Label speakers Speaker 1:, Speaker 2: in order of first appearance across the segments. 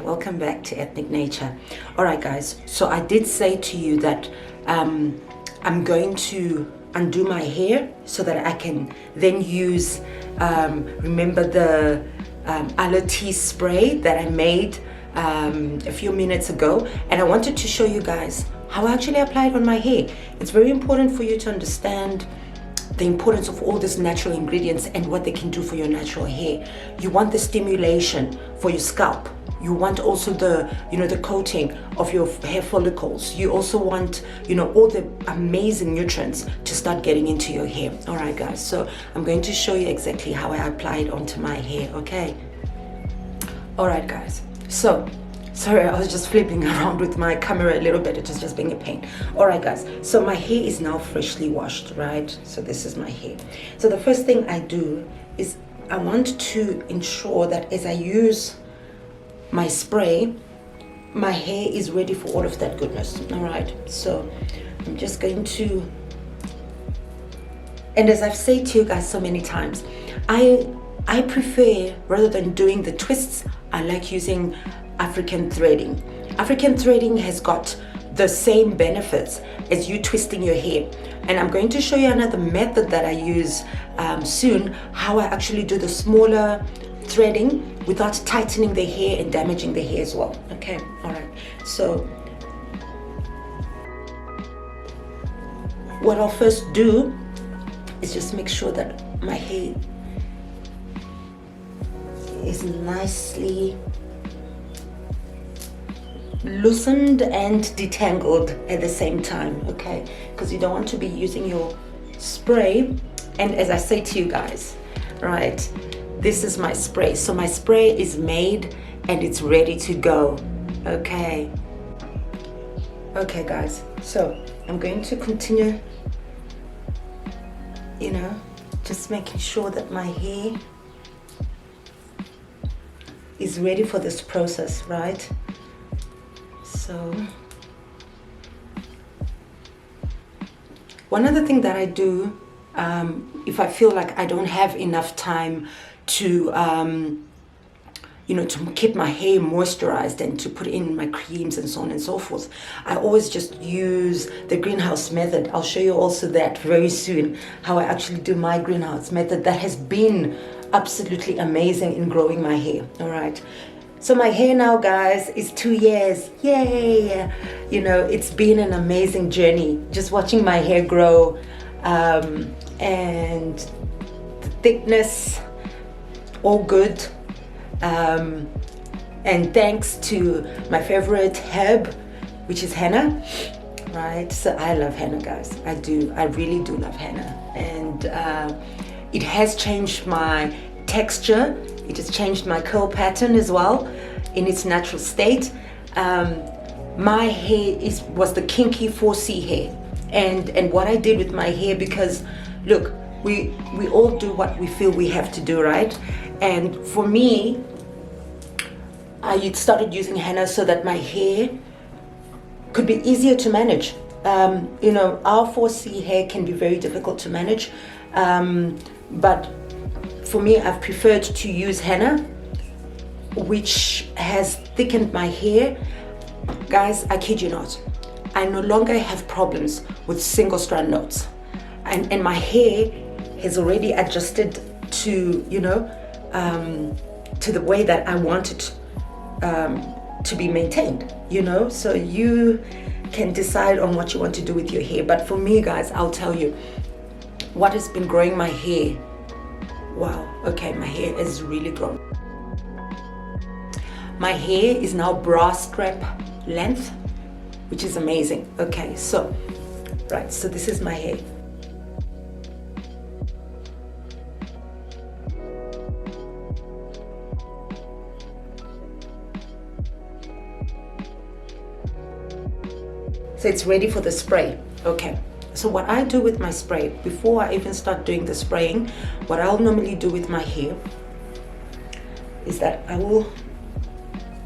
Speaker 1: welcome back to Ethnic Nature. All right, guys, so I did say to you that I'm going to undo my hair so that I can then use, remember the aloe tea spray that I made a few minutes ago, and I wanted to show you guys how I actually apply it on my hair. It's very important for you to understand the importance of all these natural ingredients and what they can do for your natural hair. You want the stimulation for your scalp. You want also the, the coating of your hair follicles. You also want, all the amazing nutrients to start getting into your hair. All right, guys, so I'm going to show you exactly how I apply it onto my hair, okay? All right, guys, so sorry, I was just flipping around with my camera a little bit. It was just being a pain. All right, guys. So my hair is now freshly washed, right? So this is my hair. So the first thing I do is I want to ensure that as I use my spray, my hair is ready for all of that goodness. All right. So I'm just going to, and as I've said to you guys so many times, I prefer, rather than doing the twists, I like using African threading. African threading has got the same benefits as you twisting your hair, and I'm going to show you another method that I use soon, how I actually do the smaller threading without tightening the hair and damaging the hair as well. Okay, all right, so what I'll first do is just make sure that my hair is nicely loosened and detangled at the same time, okay? Because you don't want to be using your spray. And as I say to you guys, right, this is my spray. So my spray is made and it's ready to go, okay? Okay, guys, so I'm going to continue, just making sure that my hair is ready for this process, right? So one other thing that I do, if I feel like I don't have enough time to, to keep my hair moisturized and to put in my creams and so on and so forth, I always just use the greenhouse method. I'll show you also that very soon, how I actually do my greenhouse method that has been absolutely amazing in growing my hair. All right. So my hair now, guys, is 2 years. Yay! It's been an amazing journey. Just watching my hair grow, and the thickness, all good. And thanks to my favorite herb, which is henna, right? So I love henna, guys. I do. I really do love henna. And it has changed my texture. It has changed my curl pattern as well in its natural state. My hair was the kinky 4C hair. And what I did with my hair, because look, we all do what we feel we have to do, right? And for me, I started using henna so that my hair could be easier to manage. Our 4C hair can be very difficult to manage, but for me, I've preferred to use henna, which has thickened my hair. Guys, I kid you not, I no longer have problems with single strand knots, and my hair has already adjusted to, to the way that I want it to be maintained, so you can decide on what you want to do with your hair. But for me, guys, I'll tell you what has been growing my hair. Wow, okay, my hair is really grown. My hair is now bra strap length, which is amazing. Okay, so, right, so this is my hair. So it's ready for the spray, okay. So what I do with my spray, before I even start doing the spraying, what I'll normally do with my hair is that I will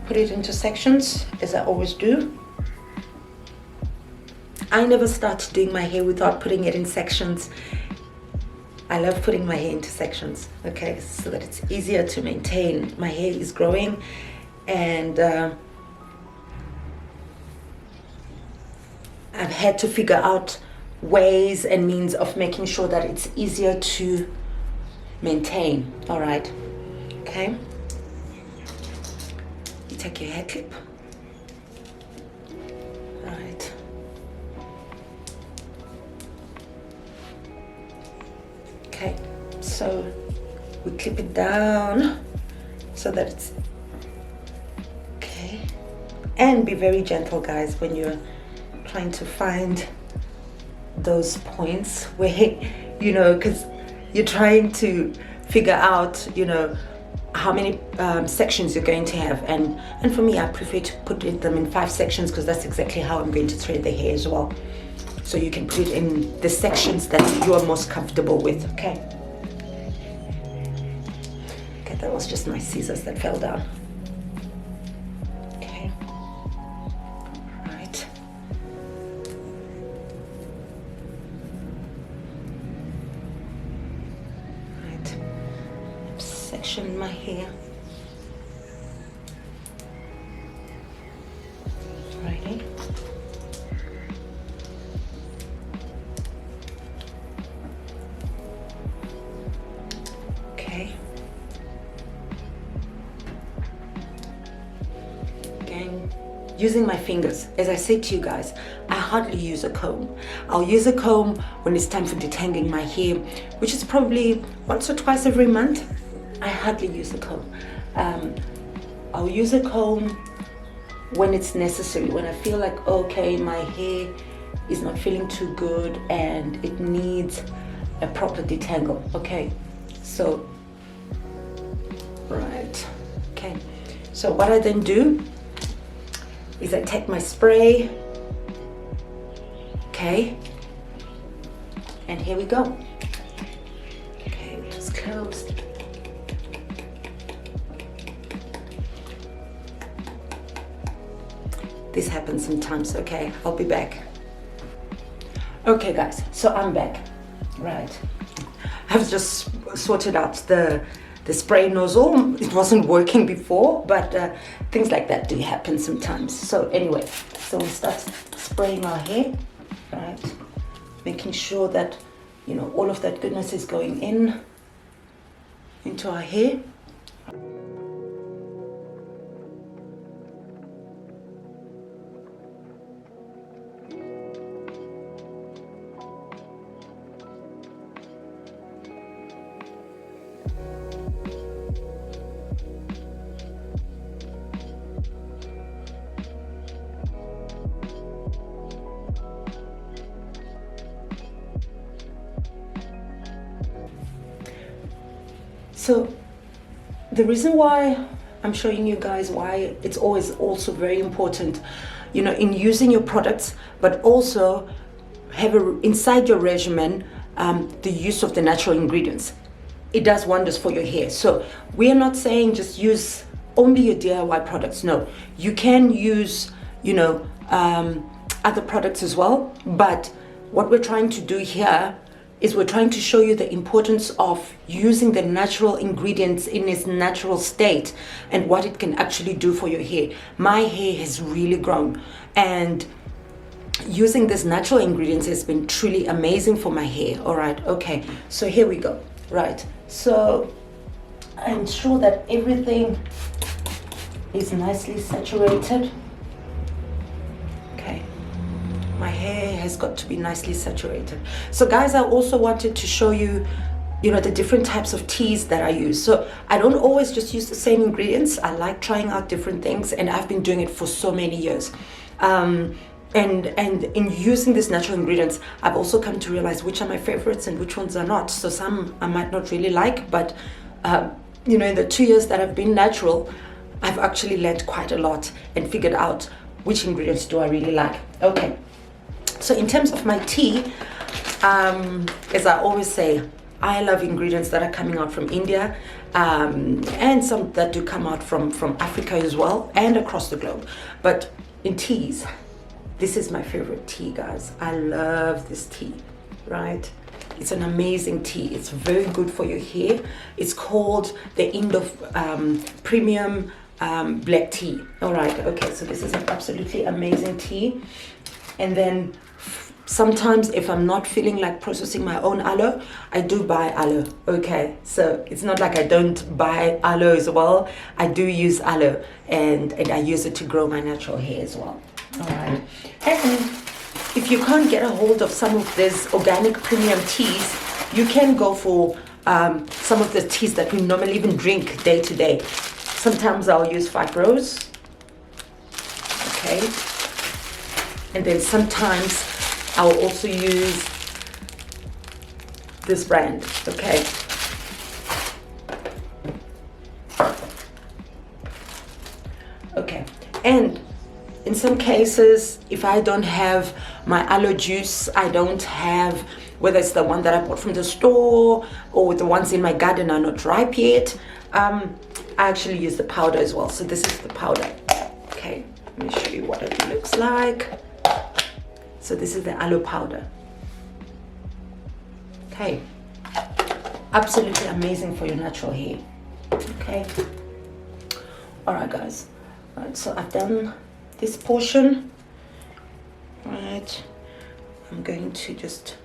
Speaker 1: put it into sections, as I always do. I never start doing my hair without putting it in sections. I love putting my hair into sections, okay, so that it's easier to maintain. My hair is growing and I've had to figure out ways and means of making sure that it's easier to maintain. All right, okay, you take your hair clip. All right, okay, so we clip it down so that it's okay, and be very gentle, guys, when you're trying to find those points where, you know, because you're trying to figure out, you know, how many sections you're going to have, and for me, I prefer to put them in 5 sections because that's exactly how I'm going to thread the hair as well. So you can put it in the sections that you are most comfortable with. Okay, that was just my scissors that fell down. Okay, right. Right, section my hair. Righty. Okay. Using my fingers. As I said to you guys, I hardly use a comb. I'll use a comb when it's time for detangling my hair, which is probably once or twice every month. I hardly use a comb. I'll use a comb when it's necessary, when I feel like, okay, my hair is not feeling too good and it needs a proper detangle. Okay, so, right, okay. So what I then do is I take my spray, okay, and here we go. Okay, just closed. This happens sometimes, okay, I'll be back. Okay guys, so I'm back, right. I've just sorted out the spray nozzle. It wasn't working before, but things like that do happen sometimes. So anyway, so we start spraying our hair, right? Making sure that, you know, all of that goodness is going into our hair. So the reason why I'm showing you guys why it's always also very important, you know, in using your products, but also have inside your regimen the use of the natural ingredients. It does wonders for your hair. So we are not saying just use only your DIY products. No, you can use, you know, other products as well. But what we're trying to do here is we're trying to show you the importance of using the natural ingredients in its natural state and what it can actually do for your hair. My hair has really grown, and using these natural ingredients has been truly amazing for my hair. All right, okay, so here we go. Right, so I'm sure that everything is nicely saturated. Okay, my hair has got to be nicely saturated. So guys, I also wanted to show you, you know, the different types of teas that I use. So I don't always just use the same ingredients. I like trying out different things, and I've been doing it for so many years. And in using these natural ingredients, I've also come to realize which are my favorites and which ones are not. So some I might not really like, but you know, in the 2 years that I've been natural, I've actually learned quite a lot and figured out which ingredients do I really like. Okay, so in terms of my tea, as I always say, I love ingredients that are coming out from India, and some that do come out from Africa as well, and across the globe. But in teas, this is my favorite tea, guys. I love this tea, right? It's an amazing tea. It's very good for your hair. It's called the Indo Premium black tea. All right, okay, so this is an absolutely amazing tea. And then sometimes if I'm not feeling like processing my own aloe, I do buy aloe. Okay, so it's not like I don't buy aloe as well. I do use aloe, and I use it to grow my natural hair as well. All right, and if you can't get a hold of some of these organic premium teas, you can go for some of the teas that we normally even drink day to day. Sometimes I'll use Five Rose, okay, and then sometimes I'll also use this brand, okay. Okay, and in some cases, if I don't have my aloe juice, I don't have, whether it's the one that I bought from the store or the ones in my garden are not ripe yet, I actually use the powder as well. So this is the powder. Okay, let me show you what it looks like. So this is the aloe powder. Okay, absolutely amazing for your natural hair. Okay, all right guys, all right, so I've done this portion. Right, I'm going to just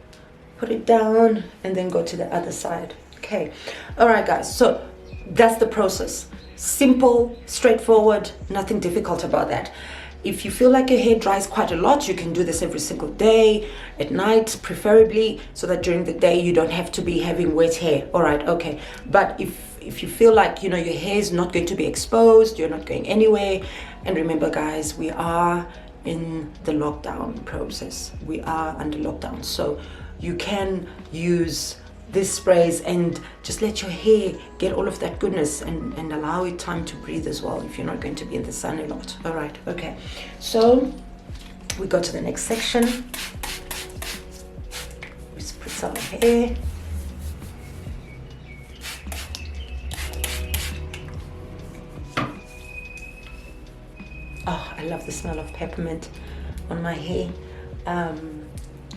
Speaker 1: put it down and then go to the other side. Okay, all right guys, so that's the process. Simple, straightforward, nothing difficult about that. If you feel like your hair dries quite a lot, you can do this every single day, at night preferably, so that during the day you don't have to be having wet hair. All right, okay. But if you feel like, you know, your hair is not going to be exposed, you're not going anywhere, and remember guys, we are in the lockdown process. We are under lockdown, so you can use these sprays and just let your hair get all of that goodness and allow it time to breathe as well if you're not going to be in the sun a lot. All right, okay, so we go to the next section. We spritz our hair. Oh, I love the smell of peppermint on my hair.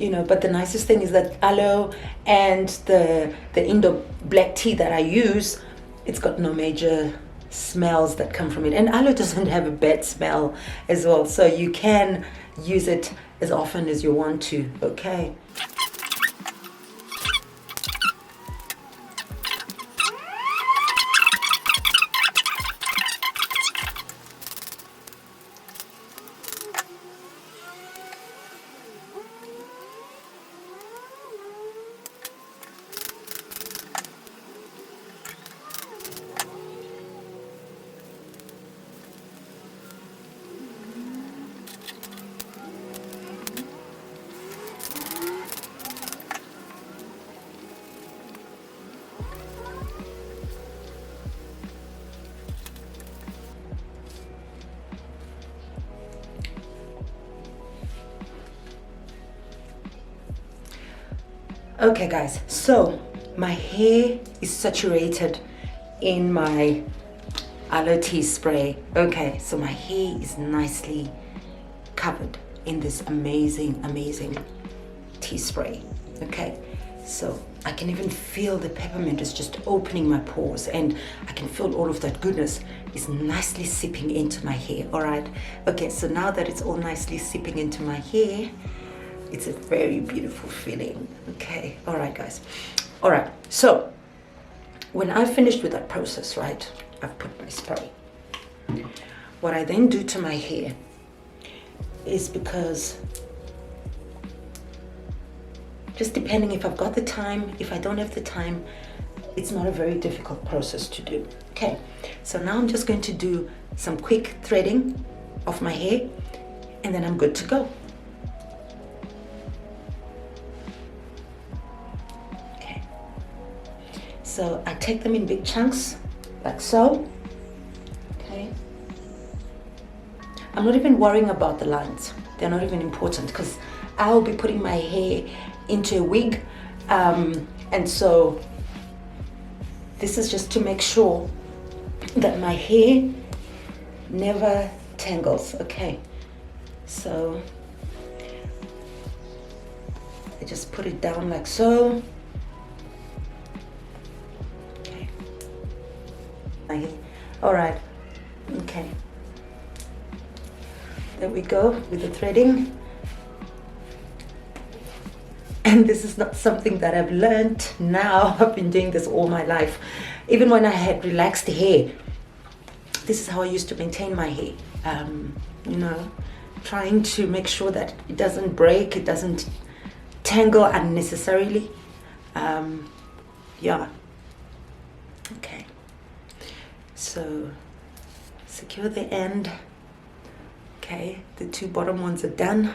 Speaker 1: You know, but the nicest thing is that aloe and the Indo black tea that I use, it's got no major smells that come from it. And aloe doesn't have a bad smell as well, so you can use it as often as you want to, okay? Okay guys, so my hair is saturated in my aloe tea spray. Okay, so my hair is nicely covered in this amazing tea spray. Okay, so I can even feel the peppermint is just opening my pores, and I can feel all of that goodness is nicely seeping into my hair. All right, okay, so now that it's all nicely seeping into my hair, it's a very beautiful feeling. Okay, all right guys, all right, so when I've finished with that process, right, I've put my spray. What I then do to my hair is, because just depending if I've got the time, if I don't have the time, it's not a very difficult process to do. Okay, so now I'm just going to do some quick threading of my hair, and then I'm good to go. Okay, so I take them in big chunks like so. Okay, I'm not even worrying about the lines. They're not even important, because I'll be putting my hair into a wig, and so this is just to make sure that my hair never tangles. Okay, so I just put it down like so. Okay, all right, Okay, there we go with the threading. And this is not something that I've learned now. I've been doing this all my life. Even when I had relaxed hair, this is how I used to maintain my hair. You know, trying to make sure that it doesn't break, it doesn't tangle unnecessarily. Yeah. Okay. So secure the end. Okay, the two bottom ones are done.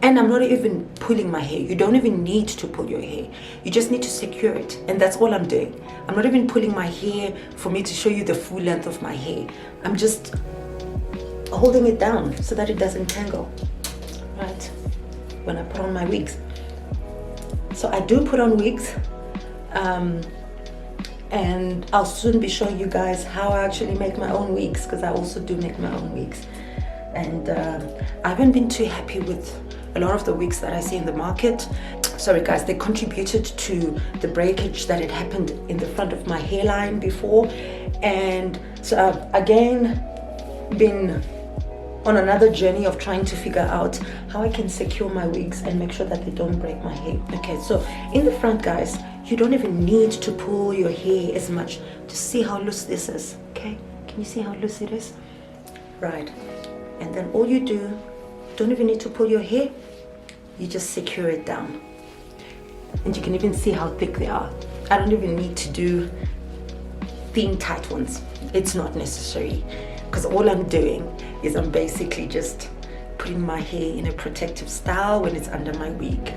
Speaker 1: And I'm not even pulling my hair. You don't even need to pull your hair. You just need to secure it. And that's all I'm doing. I'm not even pulling my hair for me to show you the full length of my hair. I'm just holding it down so that it doesn't tangle, right? When I put on my wigs. So I do put on wigs. And I'll soon be showing you guys how I actually make my own wigs, because I also do make my own wigs. And I haven't been too happy with a lot of the wigs that I see in the market. Sorry guys, they contributed to the breakage that had happened in the front of my hairline before. And so I've again been on another journey of trying to figure out how I can secure my wigs and make sure that they don't break my hair. Okay, so in the front guys, you don't even need to pull your hair as much. Just see how loose this is, okay? Can you see how loose it is? Right, and then all you do, don't even need to pull your hair, you just secure it down. And you can even see how thick they are. I don't even need to do thin, tight ones. It's not necessary, because all I'm doing is I'm basically just putting my hair in a protective style when it's under my wig.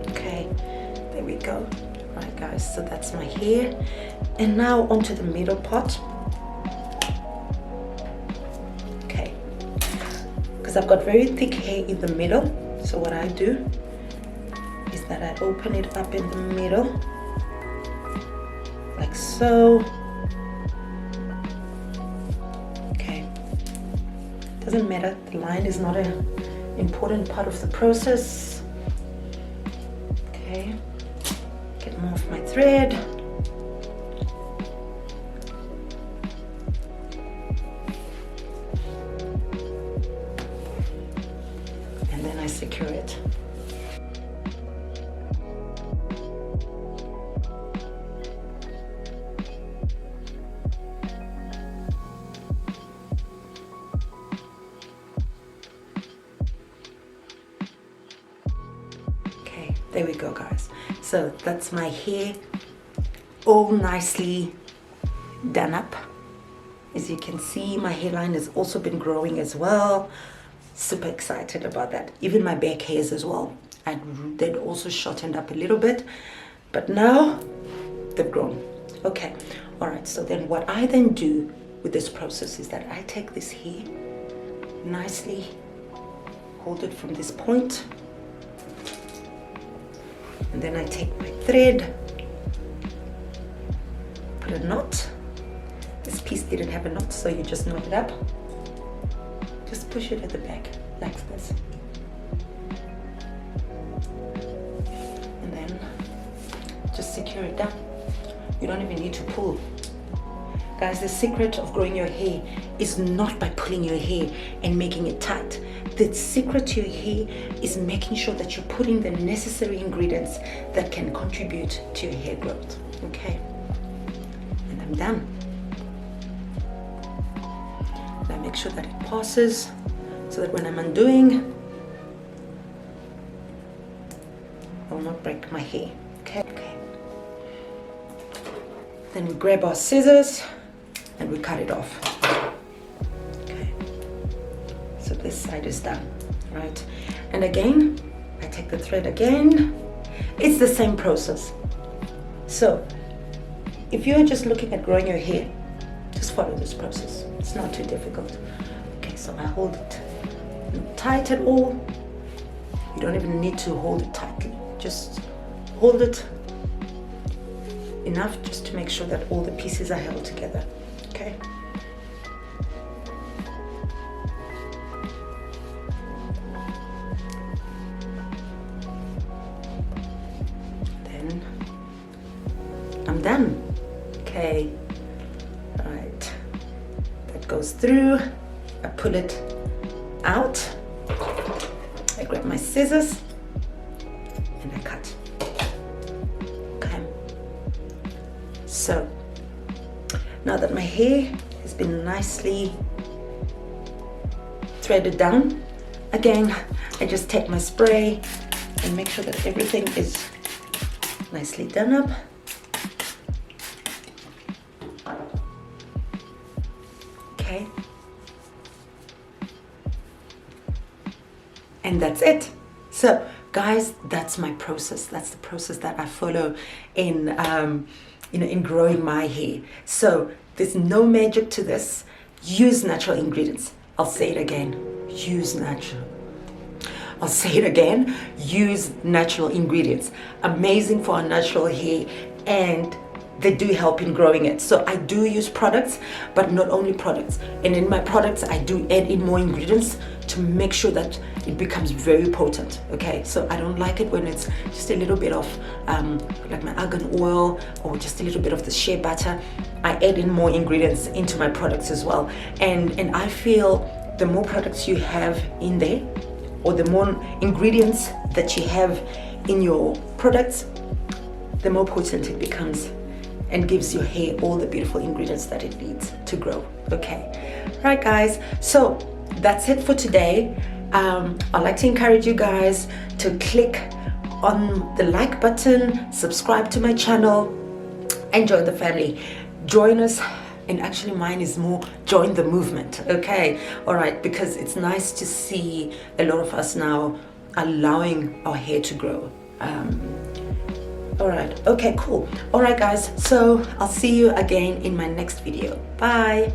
Speaker 1: Okay, there we go. Right guys, so that's my hair. And now onto the middle part. Okay, because I've got very thick hair in the middle, so what I do is that I open it up in the middle like so. Doesn't matter, the line is not an important part of the process. Okay, get more of my thread. And then I secure it. There we go guys, so that's my hair all nicely done up. As you can see, my hairline has also been growing as well. Super excited about that. Even my back hairs as well, they'd also shortened up a little bit, but now they've grown. Okay, all right, so then what I then do with this process is that I take this hair, nicely hold it from this point, and then I take my thread, put a knot. This piece didn't have a knot, so you just knot it up. Just push it at the back like this. And then just secure it down. You don't even need to pull. Guys, the secret of growing your hair is not by pulling your hair and making it tight. The secret to your hair is making sure that you're putting the necessary ingredients that can contribute to your hair growth. Okay, and I'm done. Now make sure that it passes so that when I'm undoing, I will not break my hair. Okay. Then we grab our scissors and we cut it off. Okay, so this side is done, right? And again, I take the thread again. It's the same process. So if you're just looking at growing your hair, just follow this process. It's not too difficult. Okay, so I hold it not tight at all. You don't even need to hold it tightly. Just hold it enough just to make sure that all the pieces are held together. Okay. Then I'm done. Okay. All goes through. I pull it out. I grab my scissors and I cut. Okay. So now that my hair has been nicely threaded down, again, I just take my spray and make sure that everything is nicely done up. Okay. And that's it. So guys, that's my process. That's the process that I follow in in growing my hair. So there's no magic to this. Use natural ingredients. I'll say it again. Use natural. I'll say it again. Use natural ingredients. Amazing for our natural hair, and they do help in growing it. So I do use products, but not only products. And in my products, I do add in more ingredients to make sure that it becomes very potent. Okay, so I don't like it when it's just a little bit of like my argan oil or just a little bit of the shea butter. I add in more ingredients into my products as well. And I feel the more products you have in there, or the more ingredients that you have in your products, the more potent it becomes and gives your hair all the beautiful ingredients that it needs to grow. Okay, right guys, so that's it for today. I'd like to encourage you guys to click on the like button, subscribe to my channel, and join the family. Join us, and actually mine is more join the movement. Okay, all right, because it's nice to see a lot of us now allowing our hair to grow. All right, okay, cool. All right guys, so I'll see you again in my next video. Bye.